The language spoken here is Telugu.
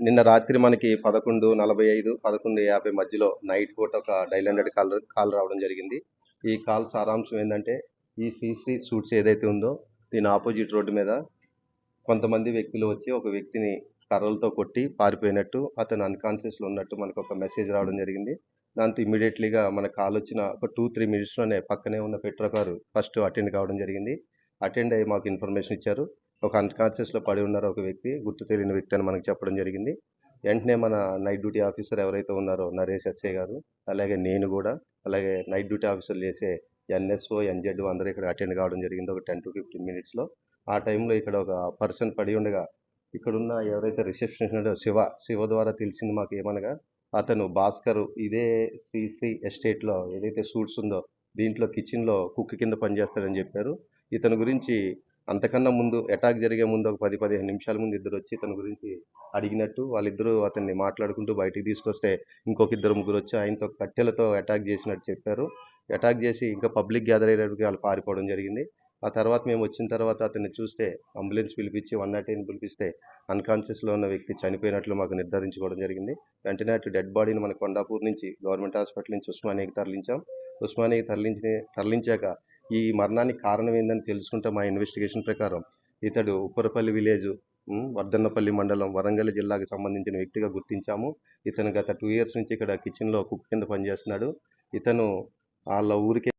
నిన్న రాత్రి మనకి 11:45, 11:50 మధ్యలో నైట్ పూట ఒక డైల్ 100 కాల్ రావడం జరిగింది. ఈ కాల్ సారాంశం ఏంటంటే, ఈ శ్రీశ్రీ సూట్స్ ఏదైతే ఉందో దీని ఆపోజిట్ రోడ్డు మీద కొంతమంది వ్యక్తులు వచ్చి ఒక వ్యక్తిని కర్రలతో కొట్టి పారిపోయినట్టు, అతను అన్కాన్షియస్లో ఉన్నట్టు మనకు ఒక మెసేజ్ రావడం జరిగింది. దాంతో ఇమ్మీడియట్లీగా మన కాల్ వచ్చిన ఒక 2-3 మినిట్స్లోనే పక్కనే ఉన్న పెట్రో కారు ఫస్ట్ అటెండ్ కావడం జరిగింది. అటెండ్ అయ్యి మాకు ఇన్ఫర్మేషన్ ఇచ్చారు. ఒక అన్కాన్షియస్లో పడి ఉన్నారు ఒక వ్యక్తి, గుర్తు తెలియని వ్యక్తి అని మనకు చెప్పడం జరిగింది. వెంటనే మన నైట్ డ్యూటీ ఆఫీసర్ ఎవరైతే ఉన్నారో నరేష్ ఎస్ఐ గారు, అలాగే నేను కూడా, అలాగే నైట్ డ్యూటీ ఆఫీసర్లు చేసే ఎన్ఎస్ఓ, ఎన్జెడ్ అందరూ ఇక్కడ అటెండ్ కావడం జరిగింది ఒక 10-15 మినిట్స్లో. ఆ టైంలో ఇక్కడ ఒక పర్సన్ పడి ఉండగా, ఇక్కడున్న ఎవరైతే రిసెప్షనిస్ట్ ఉన్నాడో శివ ద్వారా తెలిసింది మాకు ఏమనగా, అతను భాస్కర్ ఇదే శ్రీశ్రీ ఎస్టేట్లో ఏదైతే సూట్స్ ఉందో దీంట్లో కిచెన్లో కుక్ కింద పనిచేస్తాడని చెప్పారు. ఇతని గురించి అంతకన్నా ముందు అటాక్ జరిగే ముందు ఒక 10-15 నిమిషాల ముందు ఇద్దరు వచ్చి ఇతని గురించి అడిగినట్టు, వాళ్ళిద్దరూ అతన్ని మాట్లాడుకుంటూ బయటికి తీసుకొస్తే ఇంకొక ఇద్దరు ముగ్గురు వచ్చి ఆయనతో కట్టెలతో అటాక్ చేసినట్టు చెప్పారు. అటాక్ చేసి ఇంకా పబ్లిక్ గ్యాదర్ అయ్యేటప్పటికి వాళ్ళు పారిపోవడం జరిగింది. ఆ తర్వాత మేము వచ్చిన తర్వాత అతన్ని చూస్తే అంబులెన్స్ పిలిపించి 108 పిలిపిస్తే అన్కాన్షియస్లో ఉన్న వ్యక్తి చనిపోయినట్లు మాకు నిర్ధారించుకోవడం జరిగింది. వెంటనే అటు డెడ్ బాడీని మన కొండాపూర్ నుంచి గవర్నమెంట్ హాస్పిటల్ నుంచి ఉస్మానియాకి తరలించాం. ఉస్మానియాకి తరలించాక ఈ మరణానికి కారణం ఏందని తెలుసుకుంటే మా ఇన్వెస్టిగేషన్ ప్రకారం ఇతడు ఉప్పరపల్లి విలేజ్, వర్ధన్నపల్లి మండలం, వరంగల్ జిల్లాకు సంబంధించిన వ్యక్తిగా గుర్తించాము. ఇతను గత 2 ఇయర్స్ నుంచి ఇక్కడ కిచెన్లో కుక్ కింద పనిచేస్తున్నాడు. ఇతను వాళ్ళ ఊరికి